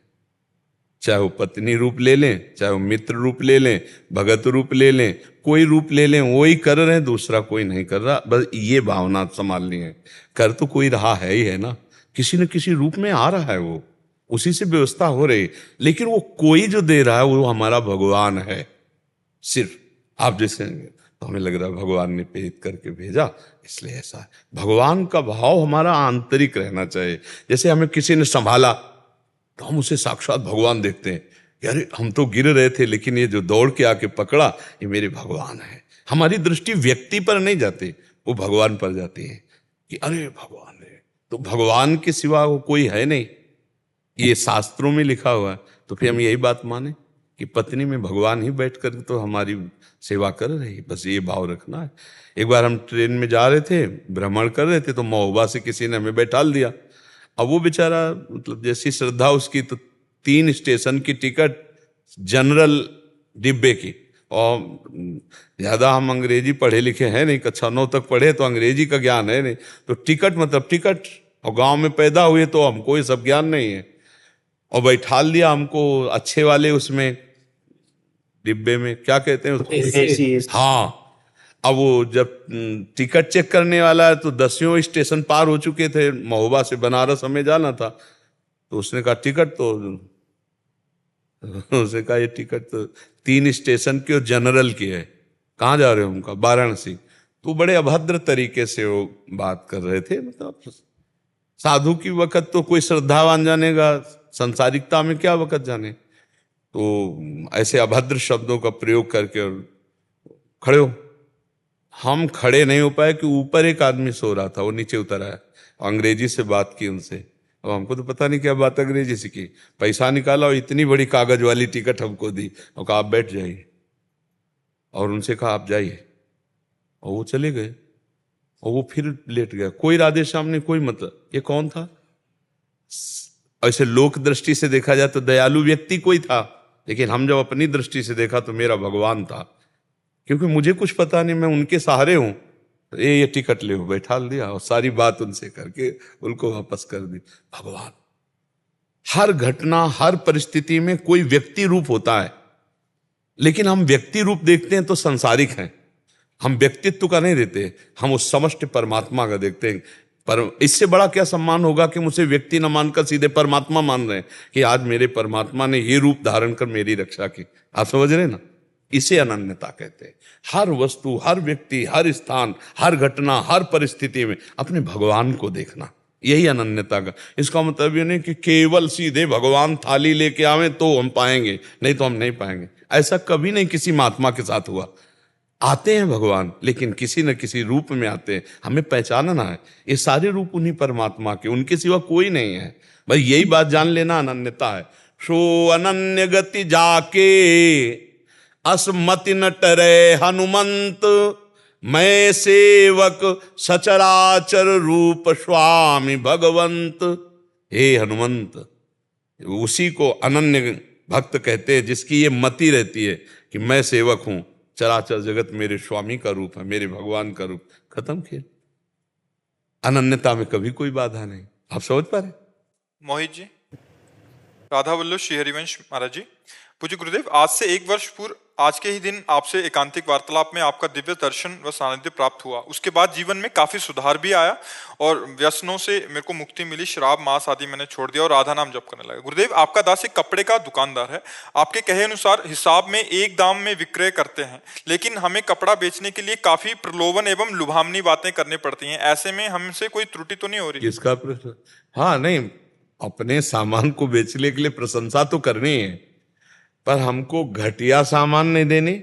चाहे वो पत्नी रूप ले लें, चाहे वो मित्र रूप ले लें, भगत रूप ले लें, कोई रूप ले लें, वही कर रहे हैं, दूसरा कोई नहीं कर रहा। बस ये भावना संभालनी है। कर तो कोई रहा है ही है ना, किसी न किसी रूप में आ रहा है, वो उसी से व्यवस्था हो रही। लेकिन वो कोई जो दे रहा है वो हमारा भगवान है। सिर्फ आप जैसे तो हमें लग रहा है भगवान ने प्रेरित करके भेजा, इसलिए ऐसा है। भगवान का भाव हमारा आंतरिक रहना चाहिए। जैसे हमें किसी ने संभाला तो हम उसे साक्षात भगवान देखते हैं कि अरे हम तो गिर रहे थे, लेकिन ये जो दौड़ के आके पकड़ा ये मेरे भगवान है। हमारी दृष्टि व्यक्ति पर नहीं जाती, वो भगवान पर जाती है कि अरे भगवान है। तो भगवान के सिवा वो कोई है नहीं, ये शास्त्रों में लिखा हुआ है। तो फिर हम यही बात माने कि पत्नी में भगवान ही बैठ कर तो हमारी सेवा कर रही है। बस ये भाव रखना है। एक बार हम ट्रेन में जा रहे थे, भ्रमण कर रहे थे, तो महोबा से किसी ने हमें बैठाल दिया। अब वो बेचारा मतलब जैसी श्रद्धा उसकी, तो 3 स्टेशन की टिकट जनरल डिब्बे की, और ज़्यादा हम अंग्रेजी पढ़े लिखे हैं नहीं, कक्षा 9 तक पढ़े तो अंग्रेजी का ज्ञान है नहीं, तो टिकट मतलब टिकट और गांव में पैदा हुए तो हमको ये सब ज्ञान नहीं है, और बैठाल दिया हमको अच्छे वाले उसमें डिब्बे में, क्या कहते हैं उसको, हाँ। अब वो जब टिकट चेक करने वाला है तो 10वें स्टेशन पार हो चुके थे, महोबा से बनारस हमें जाना था, तो उसने कहा टिकट, तो उसने कहा ये टिकट तो 3 स्टेशन की और जनरल की है, कहाँ जा रहे हो? उनका वाराणसी। तो बड़े अभद्र तरीके से वो बात कर रहे थे। मतलब साधु की वक्त तो कोई श्रद्धावान जानेगा, संसारिकता में क्या वक्त जाने। तो ऐसे अभद्र शब्दों का प्रयोग करके और खड़े हो। हम खड़े नहीं हो पाए कि ऊपर एक आदमी सो रहा था, वो नीचे उतर आया, अंग्रेजी से बात की उनसे। अब हमको तो पता नहीं क्या बात अंग्रेजी से की, पैसा निकाला और इतनी बड़ी कागज वाली टिकट हमको दी और कहा आप बैठ जाइए, और उनसे कहा आप जाइए, और वो चले गए, और वो फिर लेट गया। कोई राधे श्याम नहीं, कोई मतलब। ये कौन था? ऐसे लोक दृष्टि से देखा जाए तो दयालु व्यक्ति कोई था, लेकिन हम जब अपनी दृष्टि से देखा तो मेरा भगवान था, क्योंकि मुझे कुछ पता नहीं, मैं उनके सहारे हूं। तो ये टिकट ले बैठा दिया और सारी बात उनसे करके उनको वापस कर दी। भगवान हर घटना, हर परिस्थिति में कोई व्यक्ति रूप होता है, लेकिन हम व्यक्ति रूप देखते हैं तो संसारिक हैं, हम व्यक्तित्व का नहीं देते, हम उस समष्टि परमात्मा का देखते हैं। पर इससे बड़ा क्या सम्मान होगा कि मुझे व्यक्ति न मानकर सीधे परमात्मा मान रहे हैं कि आज मेरे परमात्मा ने ये रूप धारण कर मेरी रक्षा की। आप समझ रहे ना? इसे अनन्यता कहते हैं। हर वस्तु, हर व्यक्ति, हर स्थान, हर घटना, हर परिस्थिति में अपने भगवान को देखना, यही अनन्यता का। इसका मतलब ये नहीं कि केवल सीधे भगवान थाली लेके आवे तो हम पाएंगे, नहीं तो हम नहीं पाएंगे। ऐसा कभी नहीं किसी महात्मा के साथ हुआ। आते हैं भगवान, लेकिन किसी न किसी रूप में आते हैं, हमें पहचानना है ये सारे रूप उन्हीं परमात्मा के, उनके सिवा कोई नहीं है। भाई यही बात जान लेना अनन्यता है। सो अनन्य गति जाके असमति न टरे हनुमंत, मैं सेवक सचराचर रूप स्वामी भगवंत। हे हनुमंत, उसी को अनन्य भक्त कहते हैं जिसकी ये मति रहती है कि मैं सेवक हूं, चराचर जगत मेरे स्वामी का रूप है, मेरे भगवान का रूप। खत्म खेल। अनन्यता में कभी कोई बाधा नहीं। आप समझ पा रहे? मोहित जी, राधा वल्लभ श्री हरिवंश महाराज जी, पूज्य गुरुदेव, आज से 1 वर्ष पूर्व आज के ही दिन आपसे एकांतिक वार्तालाप में आपका दिव्य दर्शन व सानिध्य प्राप्त हुआ। उसके बाद जीवन में काफी सुधार भी आया और व्यसनों से मेरे को मुक्ति मिली, शराब मांस आदि मैंने छोड़ दिया और राधा नाम जप करने लगा। गुरुदेव, आपका दास एक कपड़े का दुकानदार है। आपके कहे अनुसार हिसाब में एक दाम में विक्रय करते हैं, लेकिन हमें कपड़ा बेचने के लिए काफी प्रलोभन एवं लुभावनी बातें करनी पड़ती हैं। ऐसे में हमसे कोई त्रुटि तो नहीं हो रही? किसका प्रश्न? हाँ, नहीं, अपने सामान को बेचने के लिए प्रशंसा तो करनी है, पर हमको घटिया सामान नहीं देनी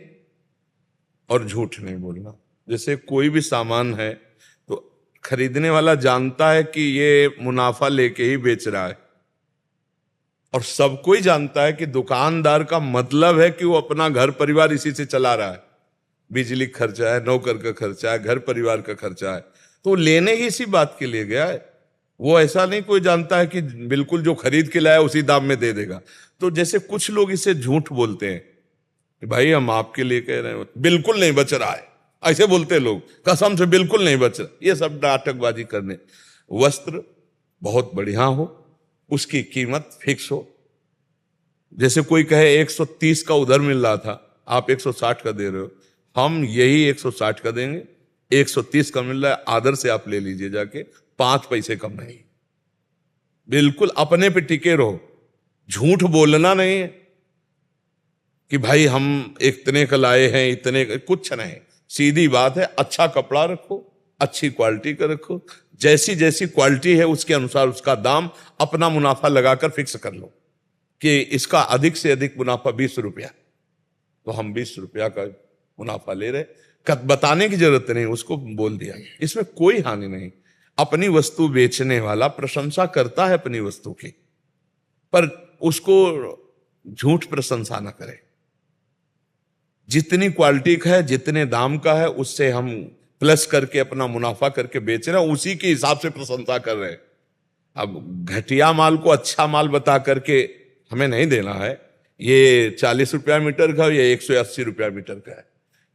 और झूठ नहीं बोलना। जैसे कोई भी सामान है तो खरीदने वाला जानता है कि ये मुनाफा लेके ही बेच रहा है, और सबको ही जानता है कि दुकानदार का मतलब है कि वो अपना घर परिवार इसी से चला रहा है। बिजली खर्चा है, नौकर का खर्चा है, घर परिवार का खर्चा है, तो लेने ही इसी बात के लिए गया है। वो ऐसा नहीं कोई जानता है कि बिल्कुल जो खरीद के लाया उसी दाम में दे देगा। तो जैसे कुछ लोग इसे झूठ बोलते हैं कि भाई हम आपके लिए कह रहे हैं, बिल्कुल नहीं बच रहा है, ऐसे बोलते हैं लोग, कसम से बिल्कुल नहीं बच रहा। ये सब नाटकबाजी करने। वस्त्र बहुत बढ़िया हो, उसकी कीमत फिक्स हो। जैसे कोई कहे 130 का उधर मिल रहा था, आप 160 का दे रहे हो, हम यही 160 का देंगे। 130 का मिल रहा है, आदर से आप ले लीजिए जाके, 5 पैसे कम नहीं। बिल्कुल अपने पे टिके रहो, झूठ बोलना नहीं है कि भाई हम इतने का लाए हैं, इतने का, कुछ नहीं। सीधी बात है, अच्छा कपड़ा रखो, अच्छी क्वालिटी का रखो, जैसी जैसी क्वालिटी है उसके अनुसार उसका दाम अपना मुनाफा लगाकर फिक्स कर लो कि इसका अधिक से अधिक मुनाफा 20 रुपया, तो हम 20 रुपया का मुनाफा ले रहे। बताने की जरूरत नहीं, उसको बोल दिया। इसमें कोई हानि नहीं। अपनी वस्तु बेचने वाला प्रशंसा करता है अपनी वस्तु की, पर उसको झूठ प्रशंसा ना करे। जितनी क्वालिटी का है, जितने दाम का है, उससे हम प्लस करके अपना मुनाफा करके बेच रहे हैं, उसी के हिसाब से प्रशंसा कर रहे हैं। अब घटिया माल को अच्छा माल बता करके हमें नहीं देना है। ये 40 रुपया मीटर का या 180 रुपया मीटर का है,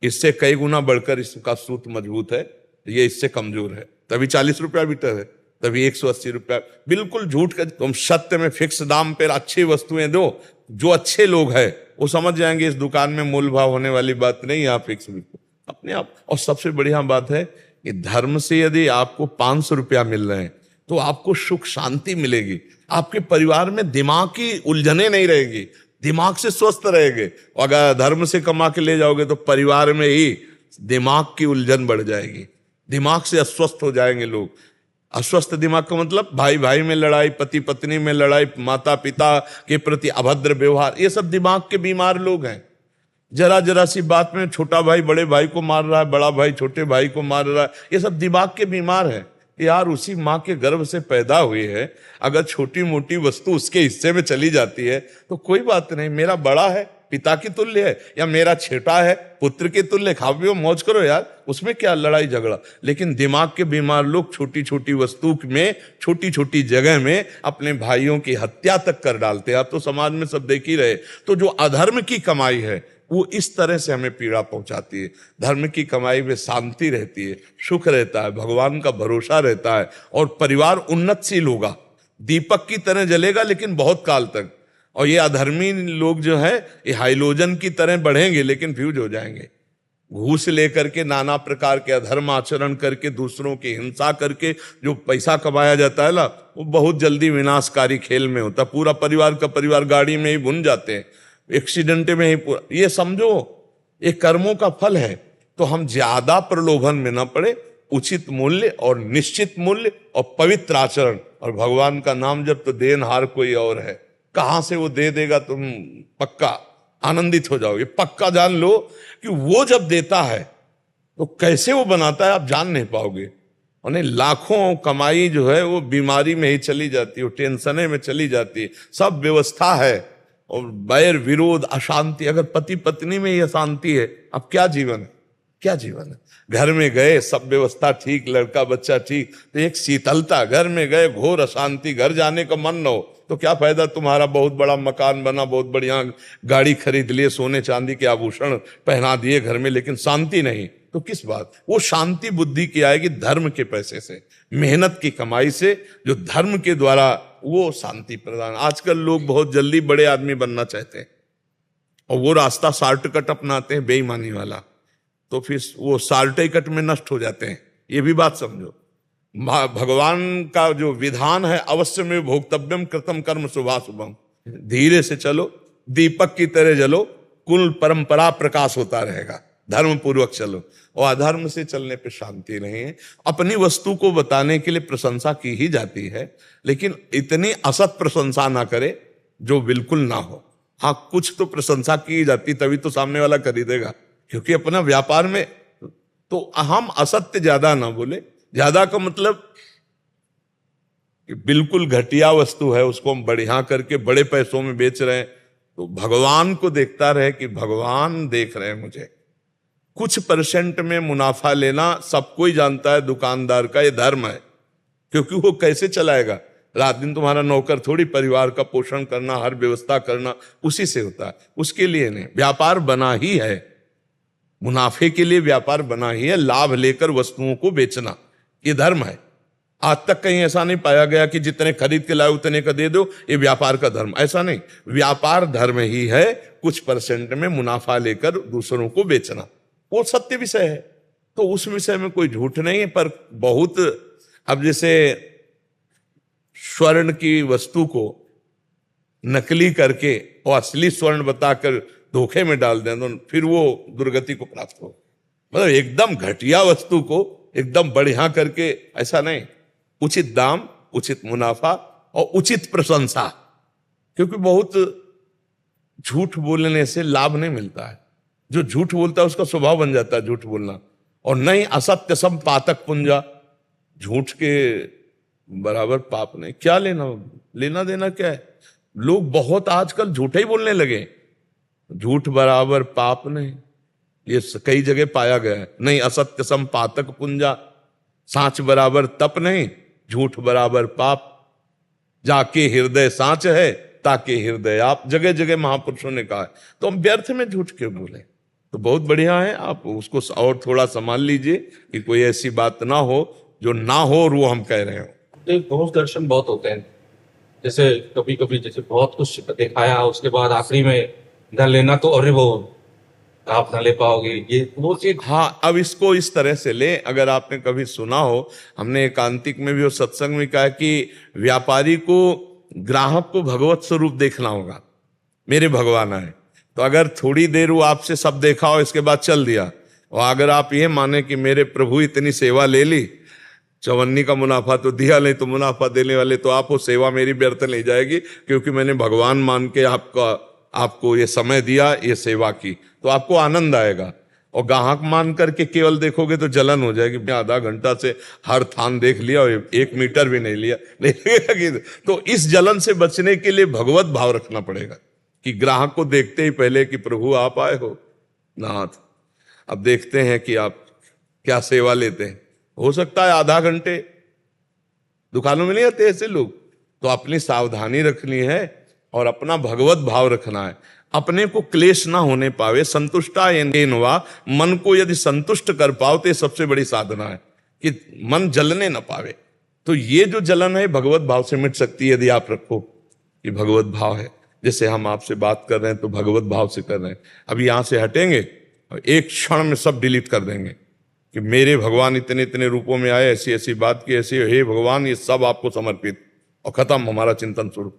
इससे कई गुना बढ़कर इसका सूत मजबूत है, ये इससे कमजोर है, तभी 40 रुपया मीटर है। तभी 180 रुपया, बिल्कुल झूठ का। तुम सत्य में फिक्स दाम पर अच्छी वस्तुएं दो, जो अच्छे लोग हैं वो समझ जाएंगे इस दुकान में मोल भाव होने वाली बात नहीं, यहाँ फिक्स बिल्कुल अपने आप। और सबसे बढ़िया बात है कि धर्म से यदि आपको 500 रुपया मिल रहे हैं तो आपको सुख शांति मिलेगी, आपके परिवार में दिमाग की उलझने नहीं रहेगी, दिमाग से स्वस्थ रहेंगे। अगर धर्म से कमा के ले जाओगे तो परिवार में ही दिमाग की उलझन बढ़ जाएगी, दिमाग से अस्वस्थ हो जाएंगे लोग। अस्वस्थ दिमाग का मतलब भाई भाई में लड़ाई, पति पत्नी में लड़ाई, माता पिता के प्रति अभद्र व्यवहार, ये सब दिमाग के बीमार लोग हैं। जरा जरा सी बात में छोटा भाई बड़े भाई को मार रहा है, बड़ा भाई छोटे भाई को मार रहा है, ये सब दिमाग के बीमार हैं। यार उसी माँ के गर्भ से पैदा हुई है, अगर छोटी मोटी वस्तु उसके हिस्से में चली जाती है तो कोई बात नहीं, मेरा बड़ा है पिता की तुल्य है, या मेरा छोटा है पुत्र के तुल्य, खाओ पियो मौज करो यार, उसमें क्या लड़ाई झगड़ा। लेकिन दिमाग के बीमार लोग छोटी छोटी वस्तु में, छोटी छोटी जगह में अपने भाइयों की हत्या तक कर डालते हैं। आप तो समाज में सब देख ही रहे। तो जो अधर्म की कमाई है वो इस तरह से हमें पीड़ा पहुंचाती है। धर्म की कमाई में शांति रहती है, सुख रहता है, भगवान का भरोसा रहता है, और परिवार उन्नतशील होगा, दीपक की तरह जलेगा लेकिन बहुत काल तक। और ये अधर्मी लोग जो है ये हाइलोजन की तरह बढ़ेंगे लेकिन फ्यूज हो जाएंगे। घूस लेकर के, नाना प्रकार के अधर्म आचरण करके, दूसरों की हिंसा करके जो पैसा कमाया जाता है ना, वो बहुत जल्दी विनाशकारी खेल में होता है। पूरा परिवार का परिवार गाड़ी में ही भुन जाते हैं, एक्सीडेंट में ही पूरा। ये समझो ये कर्मों का फल है। तो हम ज्यादा प्रलोभन में न पड़े, उचित मूल्य और निश्चित मूल्य और पवित्र आचरण, और भगवान का नाम जब तो देनहार कोई और है, कहां से वो दे देगा तुम पक्का आनंदित हो जाओगे। पक्का जान लो कि वो जब देता है तो कैसे वो बनाता है आप जान नहीं पाओगे। उन्हें लाखों कमाई जो है वो बीमारी में ही चली जाती है, वो टेंशने में चली जाती है। सब व्यवस्था है और बैर विरोध अशांति, अगर पति पत्नी में ही अशांति है अब क्या जीवन है, क्या जीवन है। घर में गए सब व्यवस्था ठीक, लड़का बच्चा ठीक, तो एक शीतलता, घर में गए घोर अशांति, घर जाने का मन न हो तो क्या फायदा। तुम्हारा बहुत बड़ा मकान बना, बहुत बढ़िया गाड़ी खरीद लिए, सोने चांदी के आभूषण पहना दिए घर में, लेकिन शांति नहीं, तो किस बात। वो शांति बुद्धि की आएगी धर्म के पैसे से, मेहनत की कमाई से, जो धर्म के द्वारा वो शांति प्रदान। आजकल लोग बहुत जल्दी बड़े आदमी बनना चाहते हैं और वो रास्ता शॉर्टकट अपनाते हैं बेईमानी वाला, तो फिर वो शॉर्टकट में नष्ट हो जाते हैं। ये भी बात समझो। भगवान का जो विधान है, अवश्य में भोक्तव्यम कृतम कर्म शुभाशुभम, धीरे से चलो, दीपक की तरह जलो, कुल परंपरा प्रकाश होता रहेगा। धर्म पूर्वक चलो, और अधर्म से चलने पे शांति नहीं है। अपनी वस्तु को बताने के लिए प्रशंसा की ही जाती है, लेकिन इतनी असत प्रशंसा ना करे जो बिल्कुल ना हो। हाँ, कुछ तो प्रशंसा की जाती, तभी तो सामने वाला खरीदेगा, क्योंकि अपना व्यापार में तो हम असत्य ज्यादा ना बोले। ज्यादा का मतलब कि बिल्कुल घटिया वस्तु है उसको हम बढ़िया करके बड़े पैसों में बेच रहे हैं, तो भगवान को देखता रहे कि भगवान देख रहे हैं मुझे। कुछ परसेंट में मुनाफा लेना सबको ही जानता है दुकानदार का, ये धर्म है, क्योंकि वो कैसे चलाएगा। रात दिन तुम्हारा नौकर थोड़ी, परिवार का पोषण करना, हर व्यवस्था करना उसी से होता है, उसके लिए नहीं। व्यापार बना ही है, मुनाफे के लिए व्यापार बना ही है, लाभ लेकर वस्तुओं को बेचना, ये धर्म है। आज तक कहीं ऐसा नहीं पाया गया कि जितने खरीद के लाए उतने का दे दो, ये व्यापार का धर्म, ऐसा नहीं। व्यापार धर्म ही है कुछ परसेंट में मुनाफा लेकर दूसरों को बेचना, वो सत्य विषय है, तो उस विषय में कोई झूठ नहीं है। पर बहुत, अब जैसे स्वर्ण की वस्तु को नकली करके और असली स्वर्ण बताकर धोखे में डाल दें तो फिर वो दुर्गति को प्राप्त हो। मतलब एकदम घटिया वस्तु को एकदम बढ़िया करके, ऐसा नहीं। उचित दाम, उचित मुनाफा और उचित प्रशंसा, क्योंकि बहुत झूठ बोलने से लाभ नहीं मिलता है। जो झूठ बोलता है उसका स्वभाव बन जाता है झूठ बोलना, और नहीं असत्य सम पातक पुंजा, झूठ के बराबर पाप नहीं। क्या लेना देना क्या है। लोग बहुत आजकल झूठे ही बोलने लगे, झूठ बराबर पाप नहीं, ये कई जगह पाया गया है। नहीं असत्य सम पातक पुंजा, सांच बराबर तप नहीं, झूठ बराबर पाप। जाके हृदय सांच है ताके हृदय आप, जगह जगह महापुरुषों ने कहा है। तो हम व्यर्थ में झूठ क्यों बोले। तो बहुत बढ़िया है, आप उसको और थोड़ा संभाल लीजिए कि कोई ऐसी बात ना हो जो ना हो और वो हम कह रहे हो। तो दोष दर्शन बहुत होते हैं। जैसे कभी कभी जैसे बहुत कुछ दिखाया, उसके बाद आखिरी में न लेना तो अरे वो आप ना ले पाओगे, ये वो चीज। हाँ, अब इसको इस तरह से ले, अगर आपने कभी सुना हो, हमने एकांतिक में भी और सत्संग में कहा कि व्यापारी को ग्राहक को भगवत स्वरूप देखना होगा। मेरे भगवान आए तो अगर थोड़ी देर वो आपसे सब देखा हो, इसके बाद चल दिया, और अगर आप ये माने कि मेरे प्रभु इतनी सेवा ले ली, चवन्नी का मुनाफा तो दिया, नहीं तो मुनाफा देने वाले तो आप हो, सेवा मेरी व्यर्थ नहीं जाएगी क्योंकि मैंने भगवान मान के आपको ये समय दिया, ये सेवा की, तो आपको आनंद आएगा। और ग्राहक मान करके केवल देखोगे तो जलन हो जाएगी। मैं आधा घंटा से हर थान देख लिया और 1 मीटर भी नहीं लिया, नहीं लगेगा। तो इस जलन से बचने के लिए भगवत भाव रखना पड़ेगा कि ग्राहक को देखते ही पहले कि प्रभु आप आए हो नाथ, अब देखते हैं कि आप क्या सेवा लेते हैं। हो सकता है आधा घंटे, दुकानों में नहीं आते ऐसे लोग, तो अपनी सावधानी रखनी है और अपना भगवत भाव रखना है। अपने को क्लेश ना होने पावे, संतुष्टा येनवा, मन को यदि संतुष्ट कर पाओ तो ये सबसे बड़ी साधना है कि मन जलने ना पावे। तो ये जो जलन है भगवत भाव से मिट सकती है यदि आप रखो कि भगवत भाव है। जैसे हम आपसे बात कर रहे हैं तो भगवत भाव से कर रहे हैं, अब यहां से हटेंगे और एक क्षण में सब डिलीट कर देंगे कि मेरे भगवान इतने इतने रूपों में आए, ऐसी ऐसी बात की, ऐसी, हे भगवान ये सब आपको समर्पित, और खत्म हमारा चिंतन शुरू।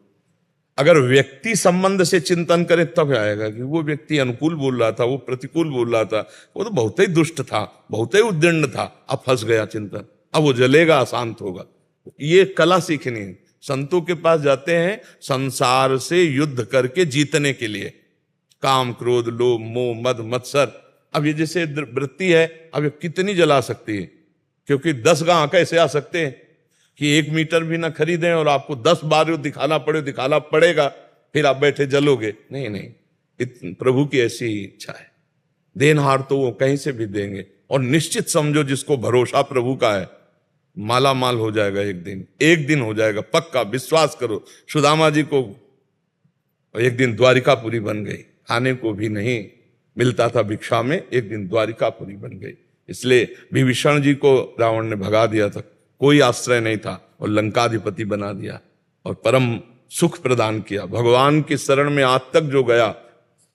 अगर व्यक्ति संबंध से चिंतन करे तब आएगा कि वो व्यक्ति अनुकूल बोल रहा था, वो प्रतिकूल बोल रहा था, वो तो बहुत ही दुष्ट था, बहुत ही उद्दंड था, अब फंस गया चिंतन, अब वो जलेगा, अशांत होगा। ये कला सीखनी है। संतों के पास जाते हैं संसार से युद्ध करके जीतने के लिए, काम क्रोध लोभ मोह मद मत्सर। अब ये जैसे वृत्ति है, अब ये कितनी जला सकती है, क्योंकि 10 गांव कैसे आ सकते हैं कि 1 मीटर भी ना खरीदें और आपको 10 बार दिखाना पड़ेगा, फिर आप बैठे जलोगे। नहीं, प्रभु की ऐसी इच्छा है। देनहार तो वो कहीं से भी देंगे, और निश्चित समझो जिसको भरोसा प्रभु का है माला माल हो जाएगा। एक दिन हो जाएगा, पक्का विश्वास करो। सुदामा जी को एक दिन द्वारिकापुरी बन गई, खाने को भी नहीं मिलता था भिक्षा में, एक दिन द्वारिकापुरी बन गई। इसलिए विभीषण जी को रावण ने भगा दिया था, कोई आश्रय नहीं था, और लंकाधिपति बना दिया और परम सुख प्रदान किया। भगवान की शरण में आज तक जो गया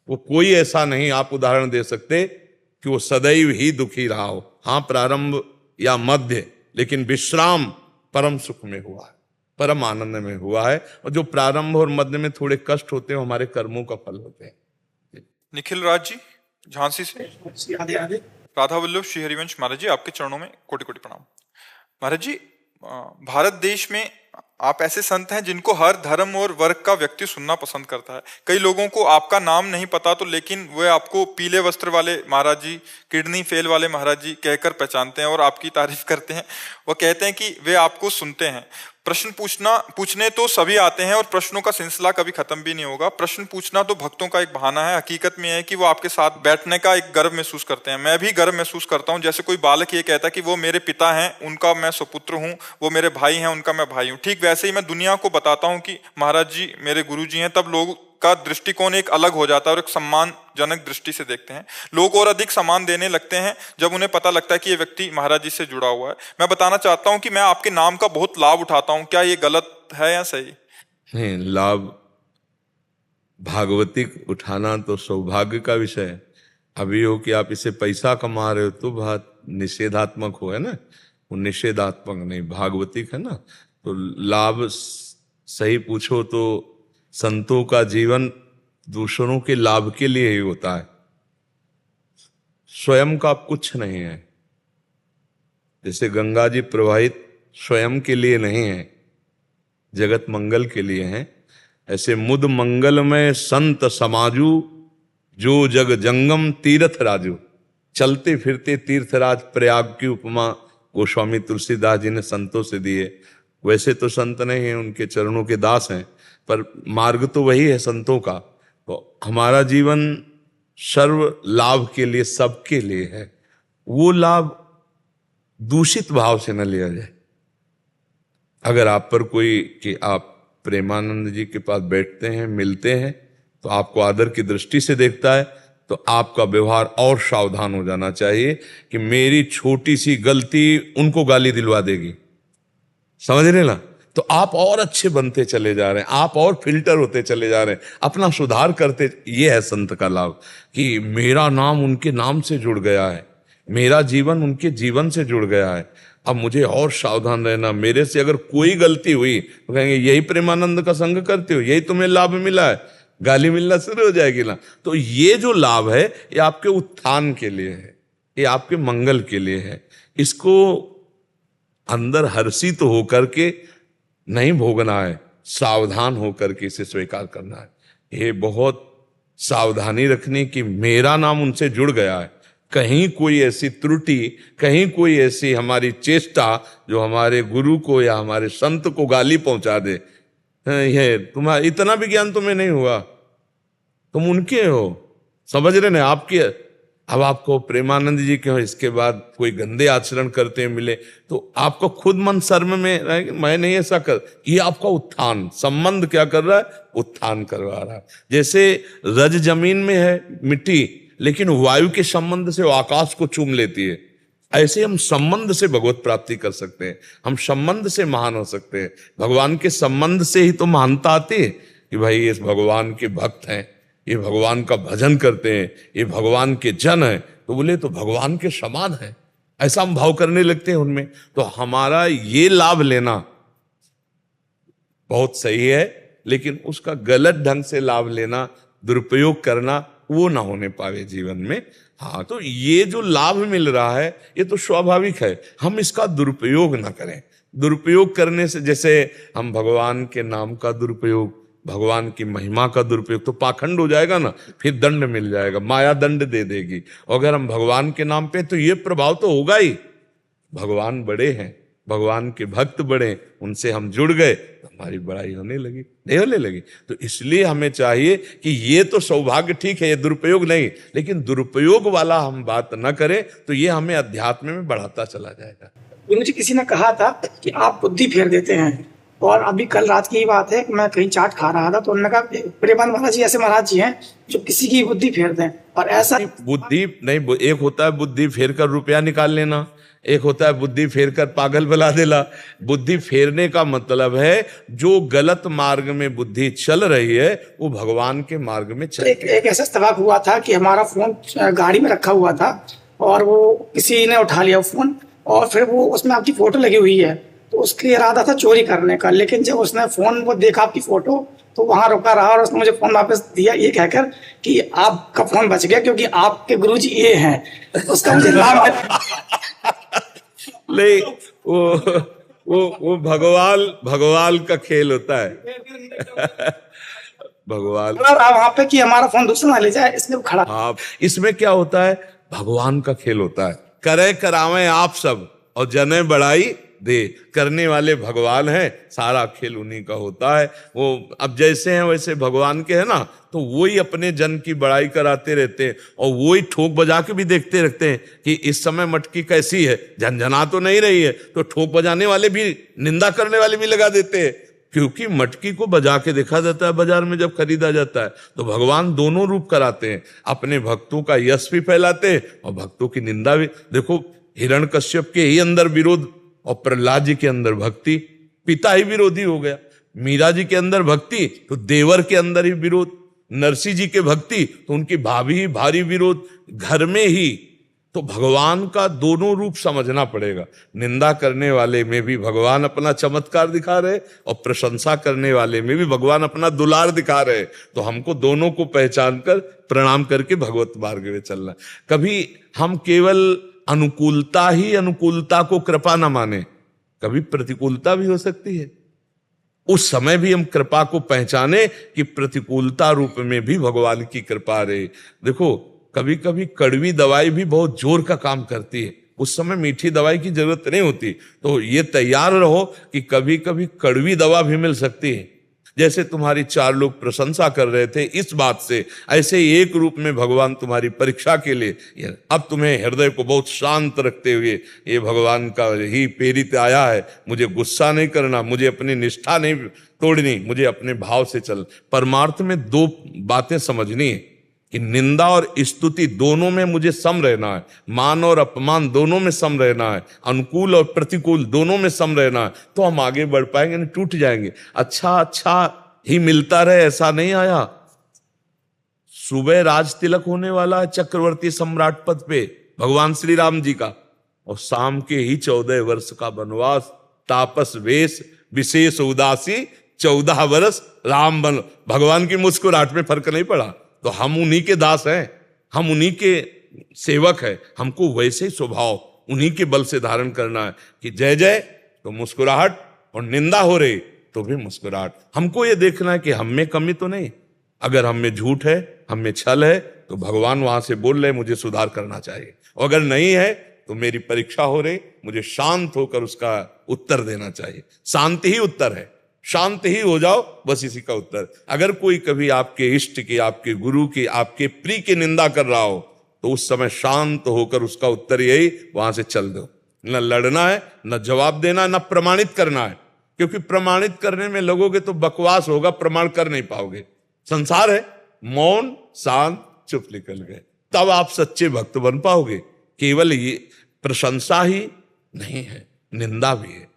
वो कोई ऐसा नहीं आप उदाहरण दे सकते कि वो सदैव ही दुखी रहा हो। हाँ, प्रारंभ या मध्य, लेकिन विश्राम परम सुख में हुआ है, परम आनंद में हुआ है। और जो प्रारंभ और मध्य में थोड़े कष्ट होते हैं, हमारे कर्मों का फल होते हैं। निखिल राज जी झांसी से, राधा वल्लभ श्री हरिवंश महाराज जी, आपके चरणों में कोटि कोटि प्रणाम। महाराज जी, भारत देश में आप ऐसे संत हैं जिनको हर धर्म और वर्ग का व्यक्ति सुनना पसंद करता है। कई लोगों को आपका नाम नहीं पता तो लेकिन वे आपको पीले वस्त्र वाले महाराज जी, किडनी फेल वाले महाराज जी कहकर पहचानते हैं और आपकी तारीफ करते हैं। वो कहते हैं कि वे आपको सुनते हैं। प्रश्न पूछने तो सभी आते हैं और प्रश्नों का सिलसिला कभी खत्म भी नहीं होगा। प्रश्न पूछना तो भक्तों का एक बहाना है, हकीकत में है कि वो आपके साथ बैठने का एक गर्व महसूस करते हैं। मैं भी गर्व महसूस करता हूं, जैसे कोई बालक ये कहता है कि वो मेरे पिता हैं, उनका मैं सुपुत्र हूं, वो मेरे भाई हैं, उनका मैं भाई हूं। ठीक वैसे ही मैं दुनिया को बताता हूं कि महाराज जी मेरे गुरु जी हैं, तब लोग का दृष्टिकोण एक अलग हो जाता है और एक सम्मानजनक दृष्टि से देखते हैं। लोग और अधिक सम्मान देने लगते हैं जब उन्हें पता लगता है कि ये व्यक्ति महाराज जी से जुड़ा हुआ है। मैं बताना चाहता हूं कि मैं आपके नाम का बहुत लाभ उठाता हूं, क्या ये गलत है या सही? नहीं, लाभ भागवतिक उठाना तो सौभाग्य का विषय है। अभी हो कि आप इसे पैसा कमा रहे हो तो बात निषेधात्मक हो, है ना, वो निषेधात्मक नहीं, भागवतिक है ना। तो लाभ सही पूछो तो संतों का जीवन दूसरों के लाभ के लिए ही होता है, स्वयं का कुछ नहीं है। जैसे गंगा जी प्रवाहित स्वयं के लिए नहीं है, जगत मंगल के लिए है। ऐसे मुद मंगलमय संत समाजू, जो जग जंगम तीर्थ राजू। चलते फिरते तीर्थराज प्रयाग की उपमा गोस्वामी तुलसीदास जी ने संतों से दी है। वैसे तो संत नहीं है, उनके चरणों के दास हैं, पर मार्ग तो वही है संतों का। तो हमारा जीवन सर्व लाभ के लिए, सबके लिए है। वो लाभ दूषित भाव से न लिया जाए। अगर आप पर कोई कि आप प्रेमानंद जी के पास बैठते हैं, मिलते हैं, तो आपको आदर की दृष्टि से देखता है, तो आपका व्यवहार और सावधान हो जाना चाहिए कि मेरी छोटी सी गलती उनको गाली दिलवा देगी। समझ रहे ना? तो आप और अच्छे बनते चले जा रहे हैं, आप और फिल्टर होते चले जा रहे हैं, अपना सुधार करते। ये है संत का लाभ कि मेरा नाम उनके नाम से जुड़ गया है, मेरा जीवन उनके जीवन से जुड़ गया है। अब मुझे और सावधान रहना, मेरे से अगर कोई गलती हुई तो कहेंगे यही प्रेमानंद का संग करते हो, यही तुम्हें लाभ मिला है, गाली मिलना शुरू हो जाएगी ना। तो ये जो लाभ है ये आपके उत्थान के लिए है, ये आपके मंगल के लिए है। इसको अंदर हर्षित होकर के नहीं भोगना है, सावधान होकर के इसे स्वीकार करना है। ये बहुत सावधानी रखनी कि मेरा नाम उनसे जुड़ गया है। कहीं कोई ऐसी त्रुटि, कहीं कोई ऐसी हमारी चेष्टा जो हमारे गुरु को या हमारे संत को गाली पहुंचा दे, ये तुम्हारा इतना भी ज्ञान तुम्हें नहीं हुआ, तुम उनके हो, समझ रहे ना? आपके अब आपको प्रेमानंद जी के हो, इसके बाद कोई गंदे आचरण करते मिले तो आपको खुद मन शर्म में रहे कि मैं नहीं ऐसा कर। ये आपका उत्थान, संबंध क्या कर रहा है? उत्थान करवा रहा है। जैसे रज जमीन में है मिट्टी, लेकिन वायु के संबंध से वो आकाश को चूम लेती है, ऐसे हम संबंध से भगवत प्राप्ति कर सकते हैं, हम संबंध से महान हो सकते हैं। भगवान के संबंध से ही तो महानता आती है कि भाई ये भगवान के भक्त हैं, ये भगवान का भजन करते हैं, ये भगवान के जन हैं, तो बोले तो भगवान के समान है, ऐसा हम भाव करने लगते हैं उनमें। तो हमारा ये लाभ लेना बहुत सही है, लेकिन उसका गलत ढंग से लाभ लेना, दुरुपयोग करना, वो ना होने पावे जीवन में। हाँ, तो ये जो लाभ मिल रहा है ये तो स्वाभाविक है, हम इसका दुरुपयोग ना करें। दुरुपयोग करने से, जैसे हम भगवान के नाम का दुरुपयोग, भगवान की महिमा का दुरुपयोग, तो पाखंड हो जाएगा ना, फिर दंड मिल जाएगा, माया दंड दे देगी। अगर हम भगवान के नाम पे, तो ये प्रभाव तो होगा ही, भगवान बड़े हैं, भगवान के भक्त बड़े, उनसे हम जुड़ गए तो हमारी बड़ाई होने लगी, नहीं होने लगी। तो इसलिए हमें चाहिए कि ये तो सौभाग्य ठीक है, ये दुरुपयोग नहीं, लेकिन दुरुपयोग वाला हम बात न करें, तो ये हमें अध्यात्म में बढ़ाता चला जाएगा। मुझे किसी ने कहा था कि आप बुद्धि फेर देते हैं, और अभी कल रात की बात है, मैं कहीं चाट खा रहा था तो उन्होंने कहा प्रेमानंद महाराज जी ऐसे महाराज जी हैं जो किसी की बुद्धि फेर दें, और ऐसा बुद्धि नहीं, एक होता है बुद्धि फेर कर रुपया निकाल लेना, एक होता है बुद्धि फेर कर पागल बना देना। बुद्धि फेरने का मतलब है जो गलत मार्ग में बुद्धि चल रही है वो भगवान के मार्ग में चल। एक ऐसा इत्तेफाक हुआ था कि हमारा फोन गाड़ी में रखा हुआ था और वो किसी ने उठा लिया फोन, और फिर वो उसमें आपकी फोटो लगी हुई है, तो उसके इरादा था चोरी करने का। लेकिन जब उसने फोन वो देखा आपकी फोटो, तो वहां रुका रहा और उसने मुझे फोन वापस दिया ये कहकर कि आपका फोन बच गया क्योंकि आपके गुरुजी ये हैं। उसका मुझे नाम नहीं, वो भगवान का खेल होता है। भगवान वहां पे कि हमारा फोन दूसरा ना ले जाए, इसलिए वो खड़ा। हाँ, इसमें क्या होता है? भगवान का खेल होता है। करे करावे आप सब और जने बढ़ाई दे, करने वाले भगवान हैं, सारा खेल उन्हीं का होता है। वो अब जैसे हैं वैसे भगवान के हैं ना, तो वही अपने जन की बड़ाई कराते रहते हैं और वही ठोक बजा के भी देखते रहते हैं कि इस समय मटकी कैसी है, झंझना तो नहीं रही है, तो ठोक बजाने वाले भी, निंदा करने वाले भी लगा देते हैं, क्योंकि मटकी को बजा के देखा जाता है बाजार में जब खरीदा जाता है। तो भगवान दोनों रूप कराते हैं, अपने भक्तों का यश भी फैलाते हैं और भक्तों की निंदा भी। देखो, हिरण्यकश्यप के ही अंदर विरोध और प्रहलाद जी के अंदर भक्ति, पिता ही विरोधी हो गया। मीरा जी के अंदर भक्ति तो देवर के अंदर ही विरोध, नरसिंह जी के भक्ति तो उनकी भाभी ही भारी विरोध, घर में ही। तो भगवान का दोनों रूप समझना पड़ेगा। निंदा करने वाले में भी भगवान अपना चमत्कार दिखा रहे और प्रशंसा करने वाले में भी भगवान अपना दुलार दिखा रहे। तो हमको दोनों को पहचान कर प्रणाम करके भगवत मार्ग में चलना। कभी हम केवल अनुकूलता ही अनुकूलता को कृपा न माने, कभी प्रतिकूलता भी हो सकती है। उस समय भी हम कृपा को पहचाने कि प्रतिकूलता रूप में भी भगवान की कृपा रहे। देखो, कभी कभी कड़वी दवाई भी बहुत जोर का काम करती है, उस समय मीठी दवाई की जरूरत नहीं होती। तो ये तैयार रहो कि कभी कभी कड़वी दवा भी मिल सकती है। जैसे तुम्हारी 4 लोग प्रशंसा कर रहे थे इस बात से, ऐसे ही एक रूप में भगवान तुम्हारी परीक्षा के लिए अब तुम्हें हृदय को बहुत शांत रखते हुए, ये भगवान का ही प्रेरित आया है, मुझे गुस्सा नहीं करना, मुझे अपनी निष्ठा नहीं तोड़नी, मुझे अपने भाव से चल। परमार्थ में 2 बातें समझनी है। कि निंदा और स्तुति दोनों में मुझे सम रहना है, मान और अपमान दोनों में सम रहना है, अनुकूल और प्रतिकूल दोनों में सम रहना है, तो हम आगे बढ़ पाएंगे, नहीं टूट जाएंगे। अच्छा अच्छा ही मिलता रहे ऐसा नहीं आया। सुबह राज तिलक होने वाला है चक्रवर्ती सम्राट पद पे भगवान श्री राम जी का, और शाम के ही 14 वर्ष का वनवास, तापस वेश, विशेष उदासी, 14 वर्ष राम बन। भगवान की मुस्कुराहट में फर्क नहीं पड़ा। तो हम उन्हीं के दास हैं, हम उन्हीं के सेवक हैं, हमको वैसे ही स्वभाव उन्हीं के बल से धारण करना है कि जय जय तो मुस्कुराहट, और निंदा हो रही तो भी मुस्कुराहट। हमको ये देखना है कि हम में कमी तो नहीं, अगर हम में झूठ है, हम में छल है, तो भगवान वहां से बोल रहे मुझे सुधार करना चाहिए, और अगर नहीं है तो मेरी परीक्षा हो रही, मुझे शांत होकर उसका उत्तर देना चाहिए। शांति ही उत्तर है, शांत ही हो जाओ, बस इसी का उत्तर। अगर कोई कभी आपके इष्ट की, आपके गुरु की, आपके प्रिय की निंदा कर रहा हो, तो उस समय शांत होकर उसका उत्तर यही, वहां से चल दो। न लड़ना है, न जवाब देना, न प्रमाणित करना है, क्योंकि प्रमाणित करने में लगोगे तो बकवास होगा, प्रमाण कर नहीं पाओगे। संसार है, मौन शांत चुप निकल गए, तब आप सच्चे भक्त बन पाओगे। केवल ये प्रशंसा ही नहीं है, निंदा भी है।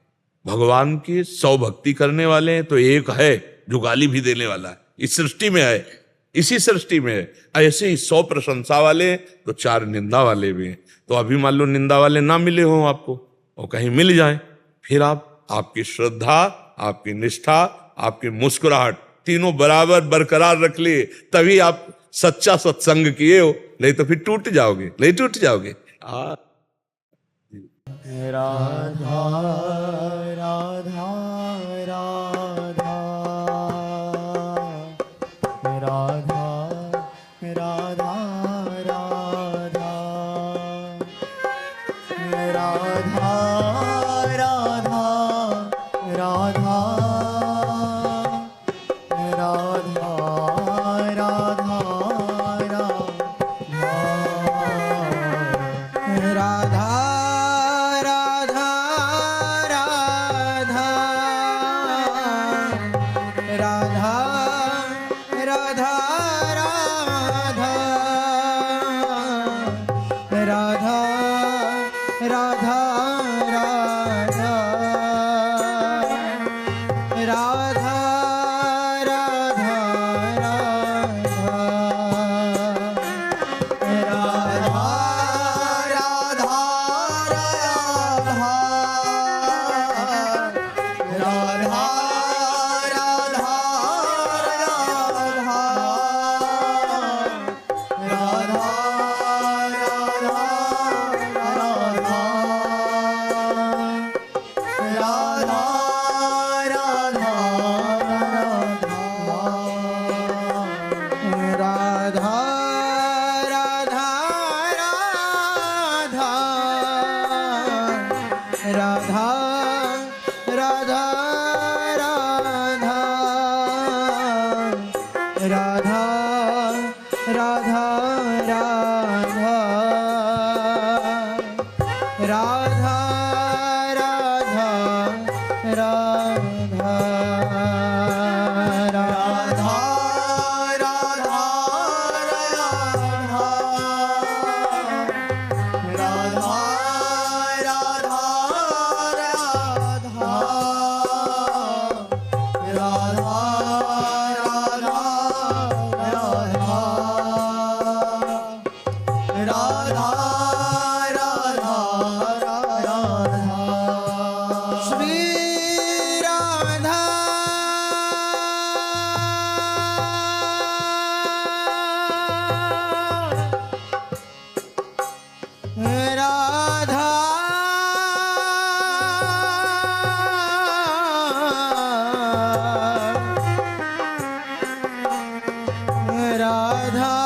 भगवान की 100 भक्ति करने वाले हैं तो एक है जो गाली भी देने वाला है, इस सृष्टि में है, इसी सृष्टि में है। ऐसे ही 100 प्रशंसा वाले हैं तो 4 निंदा वाले भी हैं। तो अभी मान लो निंदा वाले ना मिले हो आपको, और कहीं मिल जाए, फिर आप, आपकी श्रद्धा, आपकी निष्ठा, आपकी मुस्कुराहट तीनों बराबर बरकरार रख लिए, तभी आप सच्चा सत्संग किए हो, नहीं तो फिर टूट जाओगे, नहीं टूट जाओगे। राधा राधा राधा राधा राधा राधा राधा राधा राधा राधा